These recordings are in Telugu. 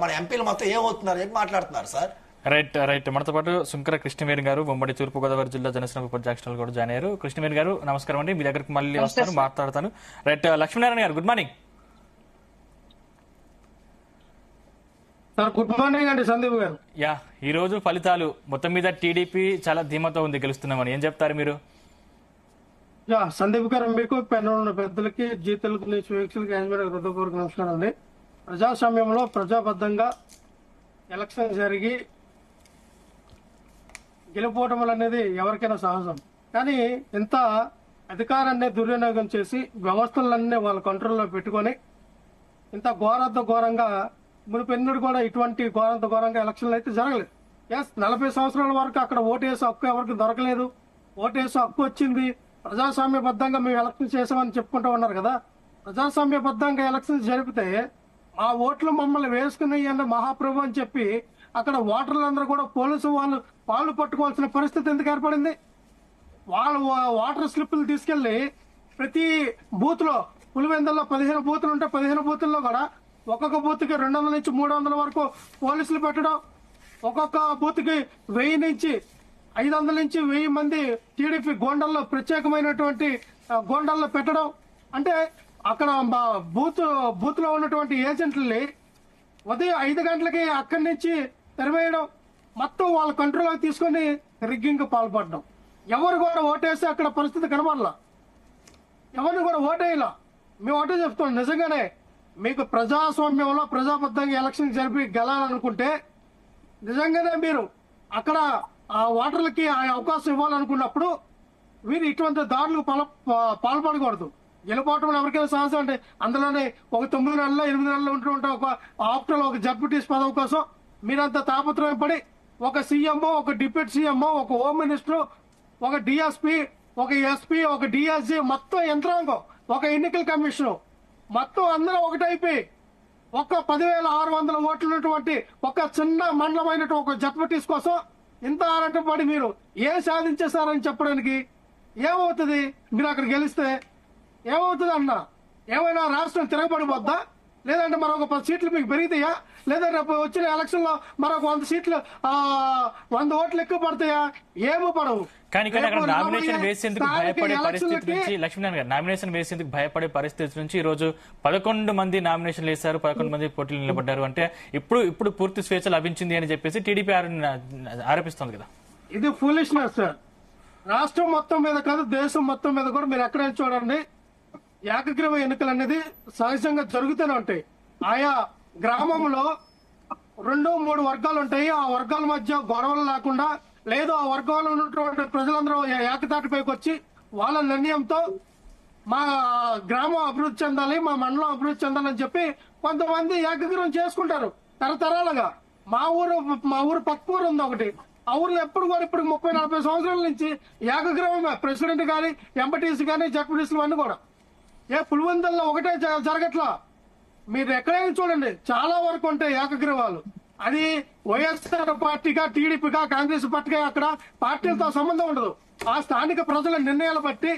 మన ఎంపీలు మొత్తం ఏమవుతున్నారు చెప్పి మాట్లాడుతున్నారు సార్. రైట్ రైట్ మనతో పాటు శుంకర కృష్ణవేణి గారు ఉమ్మడి తూర్పుగోదావరి జిల్లా జనసేన ఉపాధ్యక్షులు కూడా జాయిన్ అయ్యారు. కృష్ణవేణి గారు నమస్కారం అండి, మీ దగ్గరకు మళ్ళీ వస్తాను, మాట్లాడతాను. రైట్ లక్ష్మీనారాయణ గారు good morning. Sir good morning అండి సందీప్ గారు. యా, ఈ రోజు ఫలితాలు మొత్తం మీద టీడీపీ చాలా ధీమాతో ఉంది గెలుస్తున్నామని, ఏం చెప్తారు మీరు? యా సందీప్ గారు, మీకు పెన్నున్న పెద్దలకి జీతలకు వీక్షకులకి హృదయపూర్వక నమస్కారం అండి. ప్రజాస్వామ్యంలో ప్రజాబద్ధంగా ఎలక్షన్ జరిగి గెలుపోవటములు అనేది ఎవరికైనా సహజం. కానీ ఇంత అధికారాన్ని దుర్వినియోగం చేసి వ్యవస్థలన్నీ వాళ్ళ కంట్రోల్లో పెట్టుకొని ఇంత ఘోరంగా మునిపెన్నుడు కూడా ఇటువంటి ఘోరంగా ఎలక్షన్లు అయితే జరగలేదు. ఎస్, 40 సంవత్సరాల వరకు అక్కడ ఓటేసే హక్కు ఎవరికి దొరకలేదు. ఓటేసే హక్కు వచ్చింది, ప్రజాస్వామ్యబద్ధంగా మేము ఎలక్షన్ చేసామని చెప్పుకుంటూ ఉన్నారు కదా. ప్రజాస్వామ్యబద్ధంగా ఎలక్షన్ జరిపితే ఆ ఓట్లు మమ్మల్ని వేసుకుని మహాప్రభు అని చెప్పి అక్కడ ఓటర్లందరూ కూడా పోలీసు వాళ్ళు పట్టుకోవాల్సిన పరిస్థితి ఎందుకు ఏర్పడింది? వాళ్ళు వాటర్ స్లిప్లు తీసుకెళ్లి ప్రతి బూత్ లో పులివెందుల్లో 15 బూతులు ఉంటే 15 బూతుల్లో కూడా ఒక్కొక్క బూత్ కి 200 నుంచి 300 వరకు పోలీసులు పెట్టడం, ఒక్కొక్క బూత్ కి 1000 నుంచి 500 నుంచి 1000 మంది టీడీపీ గోండల్లో ప్రత్యేకమైనటువంటి గోండల్లో పెట్టడం. అంటే అక్కడ బూత్ లో ఉన్నటువంటి ఏజెంట్లని ఉదయం 5 గంటలకి అక్కడి నుంచి తెరవేయడం, మొత్తం వాళ్ళ కంట్రోల్లోకి తీసుకొని రిగ్గింగ్ పాల్పడడం. ఎవరు కూడా ఓటేస్తే అక్కడ పరిస్థితి కనబడలా, ఎవరిని కూడా ఓటేయాల. మేము ఒకటే చెప్తాం, నిజంగానే మీకు ప్రజాస్వామ్యంలో ప్రజాబద్ధంగా ఎలక్షన్ జరిపి గెలాలనుకుంటే నిజంగానే మీరు అక్కడ ఆ ఓటర్లకి ఆ అవకాశం ఇవ్వాలనుకున్నప్పుడు వీరు ఇటువంటి దాడులకు పాల్పడకూడదు. గెలుపోవటం ఎవరికైనా సహజం అంటే అందులోనే ఒక 9 నెలల్లో 8 నెలల్లో ఉంటూ ఒక ఆఫ్టర్ ఒక జడ్పీటీస్ పదవి కోసం మీరంతా తాపత్రయం పడి ఒక సీఎంఓ, ఒక డిప్యూటీ సీఎంఓ, ఒక హోమ్ మినిస్టర్, ఒక డిఎస్పీ, ఒక ఎస్పీ, ఒక డిఎస్జీ, మొత్తం యంత్రాంగం, ఒక ఎన్నికల కమిషన్ మొత్తం అందరూ ఒకటైపోయి ఒక 10,600 ఓట్లు ఉన్నటువంటి ఒక చిన్న మండలమైనటువంటి ఒక జడ్పీటీస్ కోసం ఇంత ఆరాటం పడి మీరు ఏం సాధించేశారని చెప్పడానికి ఏమవుతుంది? మీరు అక్కడ గెలిస్తే ఏమవుతుంది అన్న? ఏమైనా రాష్ట్రం తిరగబడిపోద్దా? లేదంటే మరొక 10 సీట్లు మీకు పెరుగుతాయా? లేదా రేపు వచ్చిన ఎలక్షన్ లో మరొక 100 సీట్లు 100 ఓట్లు ఎక్కువ పడతాయా? ఏమో పడవు. కానీ అక్కడ నామినేషన్ వేసేందుకు భయపడే పరిస్థితి నుంచి లక్ష్మీనారాయణ గారు నామినేషన్ వేసేందుకు భయపడే పరిస్థితి నుంచి ఈ రోజు 11 మంది నామినేషన్లు వేశారు, 11 మంది పోటీలు నిలబడ్డారు. అంటే ఇప్పుడు పూర్తి స్వేచ్ఛ లభించింది అని చెప్పేసి టీడీపీ ఆరోపిస్తోంది కదా. ఇది ఫూలిష్నెస్ సార్. రాష్ట్రం మొత్తం మీద కాదు, దేశం మొత్తం మీద కూడా మీరు ఎక్కడైనా చూడండి, ఏకగ్రీవ ఎన్నికలు అనేది సహజంగా జరుగుతూనే ఉంటాయి. ఆయా గ్రామంలో 2-3 వర్గాలు ఉంటాయి. ఆ వర్గాల మధ్య గొడవలు లేకుండా, లేదు ఆ వర్గాల్లో ఉన్నటువంటి ప్రజలందరూ ఏకతాటిపైకి వచ్చి వాళ్ళ నిర్ణయంతో మా గ్రామం అభివృద్ధి చెందాలి, మా మండలం అభివృద్ధి చెందాలని చెప్పి కొంతమంది ఏకగ్రీవం చేసుకుంటారు తరతరాలుగా. మా ఊరు పక్క ఊరు ఉంది ఒకటి, ఆ ఊర్లో ఎప్పుడు కూడా ఇప్పుడు 30-40 సంవత్సరాల నుంచి ఏకగ్రీవమే. ప్రెసిడెంట్ కానీ, ఎంపీటీసీ కానీ, జడ్పీటీసీలు అన్ని కూడా. పులివెందుల్లో ఒకటే జరగట్లా. మీరు ఎక్కడైనా చూడండి, చాలా వరకు ఉంటాయి ఏకగ్రీవాలు. అది వైఎస్ఆర్ పార్టీగా, టీడీపీగా, కాంగ్రెస్ పార్టీగా అక్కడ పార్టీలతో సంబంధం ఉండదు. ఆ స్థానిక ప్రజల నిర్ణయాలు బట్టి,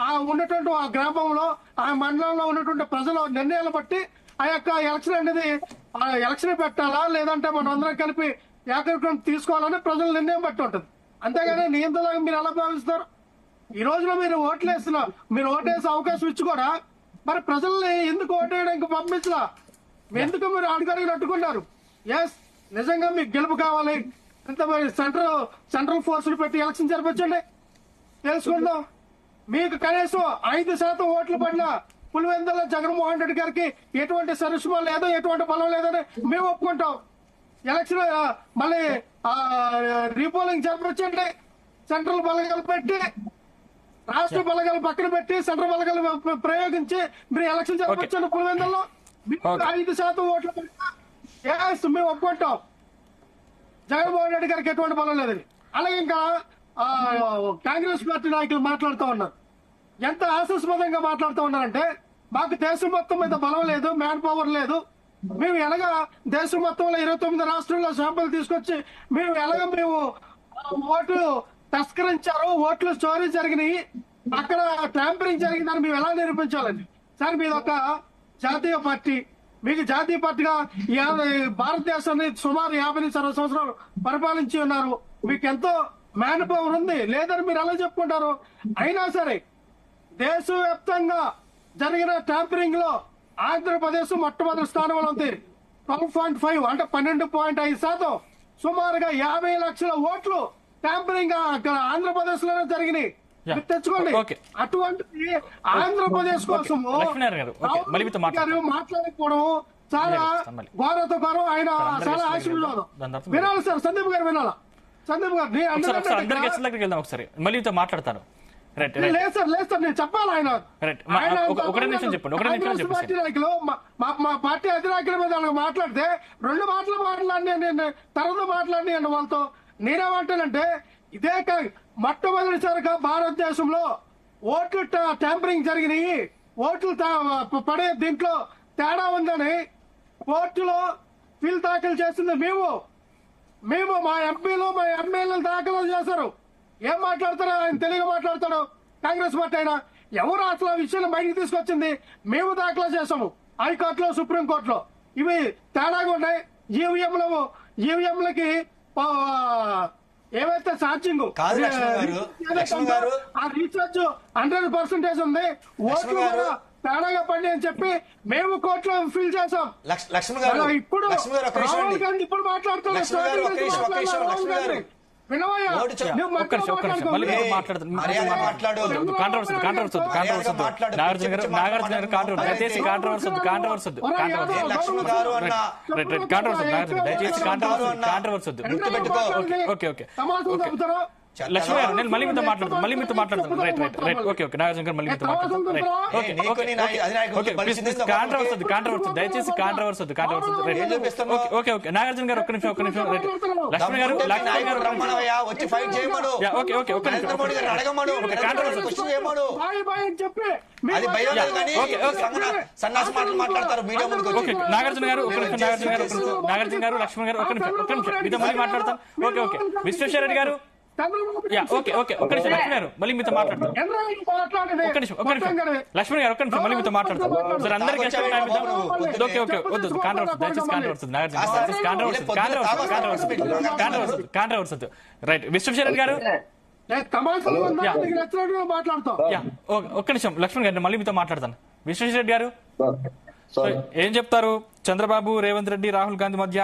ఆ ఉన్నటువంటి ఆ గ్రామంలో, ఆ మండలంలో ఉన్నటువంటి ప్రజల నిర్ణయాలు బట్టి ఆ యొక్క ఎలక్షన్ అనేది ఎలక్షన్ పెట్టాలా లేదంటే మనం అందరం కలిపి ఏకగ్రీవం తీసుకోవాలని ప్రజల నిర్ణయం బట్టి ఉంటుంది. అంతేగాని నియంత్రణగా మీరు ఎలా భావిస్తారు? ఈ రోజున మీరు ఓట్లేస్తున్నారు, మీరు ఓటేసే అవకాశం ఇచ్చి కూడా మరి ప్రజల్ని ఎందుకు ఓటేయడానికి పంపించలా? ఎందుకు మీరు అడుగడుగు నట్టుకున్నారు? ఎస్, నిజంగా మీకు గెలుపు కావాలి ఇంత సెంట్రల్ ఫోర్సులు పెట్టి ఎలక్షన్ జరిపించండి, తెలుసుకుందాం. మీకు కనీసం 5% ఓట్లు పడిన పులివెందుల జగన్మోహన్ రెడ్డి గారికి ఎటువంటి సరిష్మా లేదో, ఎటువంటి బలం లేదని మేము ఒప్పుకుంటాం. ఎలక్షన్ మళ్ళీ రీపోలింగ్ జరిపించండి, సెంట్రల్ బలగాలు పెట్టి, రాష్ట్ర బలగాలు పక్కన పెట్టి సెంట్రల్ బలగాలు ప్రయోగించి మీరు ఎలక్షన్ జరిపించండి. పులివెందుల్లో 5% ఓట్లు మేము ఒప్పుకుంటాం. జగన్మోహన్ రెడ్డి గారికి ఎటువంటి బలం లేదని. అలాగే ఇంకా కాంగ్రెస్ పార్టీ నాయకులు మాట్లాడుతూ ఉన్నారు, ఎంత హాస్యాస్పదంగా మాట్లాడుతూ ఉన్నారంటే, మాకు దేశం మొత్తం మీద బలం లేదు, మ్యాన్ పవర్ లేదు, మేము ఎలాగా దేశం మొత్తంలో 29 రాష్ట్రాల్లో శాంపుల్ తీసుకొచ్చి మేము ఓటు తస్కరించారు, ఓట్లు చోరీ జరిగినాయి, అక్కడ ట్యాంపరింగ్ జరిగిందని మేము ఎలా నిరూపించాలని. సార్, మీది ఒక జాతీయ పార్టీ, మీకు జాతీయ పార్టీగా భారతదేశాన్ని సుమారు 50 సంవత్సరాలు పరిపాలించి ఉన్నారు. మీకు ఎంతో మ్యాన్ పవర్ ఉంది, లేదని మీరు ఎలా చెప్పుకుంటారు? అయినా సరే దేశవ్యాప్తంగా జరిగిన ట్యాంపరింగ్ లో ఆంధ్రప్రదేశ్ మొట్టమొదటి స్థానంలో ఉంది. 12.5 అంటే 12.5%, సుమారుగా 50 లక్షల ఓట్లు ట్యాంపరింగ్ అక్కడ ఆంధ్రప్రదేశ్ లోనే జరిగినాయి. Yeah. మీరు తెచ్చుకోండి. Okay. అటువంటి ఆంధ్రప్రదేశ్ కోసము లక్ష్మీనారాయణ గారు, okay. మళ్ళీ మీతో గారు మాట్లాడకపోవడం చాలా మళ్ళీ. ఘోరతో ఘోరం. ఆయన అందరికీ చాలా ఇష్టం ఆశీర్వాదం దాని తర్వాత వినాలి సార్. సందీప్ గారు వినాలా? సందీప్ గారు ఒకసారి అందరి గెస్టుల దగ్గరికి వెళ్దాం ఒకసారి, మళ్ళీ మీతో మాట్లాడతాను. రైట్ లేదు సార్, లేదు సార్, నేను చెప్పాలి. ఆయన రైట్ ఒకటే నిమిషం చెప్పండి, ఒకటే నిమిషం చెప్పండి. పార్టీ నాయకులు మా పార్టీ అధినాయకుల మీద వాళ్ళకి మాట్లాడితే 2 మాటలు మాట్లాడి నేను తర్వాత మాట్లాడి అన్న వాళ్ళతో నేనేమంటానంటే, ఇదే మొట్టమొదటిసారిగా భారతదేశంలో ఓట్లు ట్యాంపరింగ్ జరిగినాయి, ఓట్లు పడే దీంట్లో తేడా ఉందని కోర్టులో బిల్ దాఖలు చేసింది మేము మా ఎంపీలు మా ఎమ్మెల్యేలు దాఖలు చేశారు. ఏం మాట్లాడతారో ఆయన తెలుగు మాట్లాడతాడు. కాంగ్రెస్ పార్టీ అయినా ఎవరు అసలు ఆ విషయాన్ని బయటికి తీసుకొచ్చింది? మేము దాఖలు చేసాము హైకోర్టులో, సుప్రీంకోర్టులో. ఇవి తేడాగా ఉన్నాయి. ఈవీఎంలకి ఏవైతే ఛార్జింగ్ కాదు లక్ష్మణ్ గారు, ఆ రీఛార్జ్ 100% ఉంది, ఓట్లు కూడా తేడాగా పడి అని చెప్పి మేము కోర్టులో ఫిల్ చేసాం. లక్ష్మణ్ గారు, ఇప్పుడు లక్ష్మణ్ గారు, ఒక్క నిమిషం రాహుల్ అండి. గాంధీ ఇప్పుడు మాట్లాడుతున్నారు. లక్ష్మణ్ గారు, ఒక్క నిమిషం, లక్ష్మణ్ గారు. వినవయ్యా, ఓటు చెప్పు. నువ్వు ఒక్క నిమిషం మళ్ళీ మీతో మాట్లాడతాను. మర్యాదగా మాట్లాడు. కాంట్రవర్సీ నాగార్జున గారు కాంట్రవర్సీ, దయచేసి కాంట్రవర్సీ లక్ష్మణ్ గారు అన్న దయచేసి కాంట్రవర్సీ వద్దు. గుర్తుపెట్టుకో. ఓకే ఓకే సమాజం చెబుతారు. లక్ష్మీ గారు, నేను మళ్ళీ మీతో మాట్లాడతాను. రైట్ ఓకే నాగార్జున గారు మళ్ళీ మీతో మాట్లాడతాను. కాంట్రవర్సీ దయచేసి కాంట్రవర్సీ వద్దు. ఓకే నాగార్జున గారు ఒక్క నిమిషం. రైట్ లక్ష్మీ గారు రమ్మనవయ్యా, వచ్చి ఫైట్ చేయమను. ఓకే ఒక్క నిమిషం. నరేంద్ర మోడీ గారిని అడగమను. క్వశ్చన్ చేయమను. అని చెప్పి అది భయం లేదు కానీ సన్నాసి మాటలు మాట్లాడతారు మీడియా ముందుకు వచ్చి. ఓకే నాగార్జున గారు ఒక్క నిమిషం. నాగార్జున గారు లక్ష్మణ్ గారు ఒక్క నిమిషం మీతో మళ్ళీ మాట్లాడతాను. ఓకే విశ్వేశ్వర రెడ్డి గారు ఓకే ఒక్క నిమిషం. లక్ష్మణ్ గారు మళ్ళీ మీతో మాట్లాడతాను. ఒక్క నిమిషం లక్ష్మణ్ గారు ఒక్క నిమిషం మళ్ళీ మీతో మాట్లాడతాను. సార్ అందరికీ ఓకే వద్దు కాంట్రవర్సీ, దయచేసి కాంట్రవర్సీ కాంట్రవర్సీ వద్దు. రైట్ విశ్వేశ్వర రెడ్డి గారు ఒక్క నిమిషం. లక్ష్మణ్ గారు మళ్ళీ మీతో మాట్లాడతాను. విశ్వేశ్వర రెడ్డి గారు ఏం చెప్తారు? చంద్రబాబు, రేవంత్ రెడ్డి, రాహుల్ గాంధీ మధ్య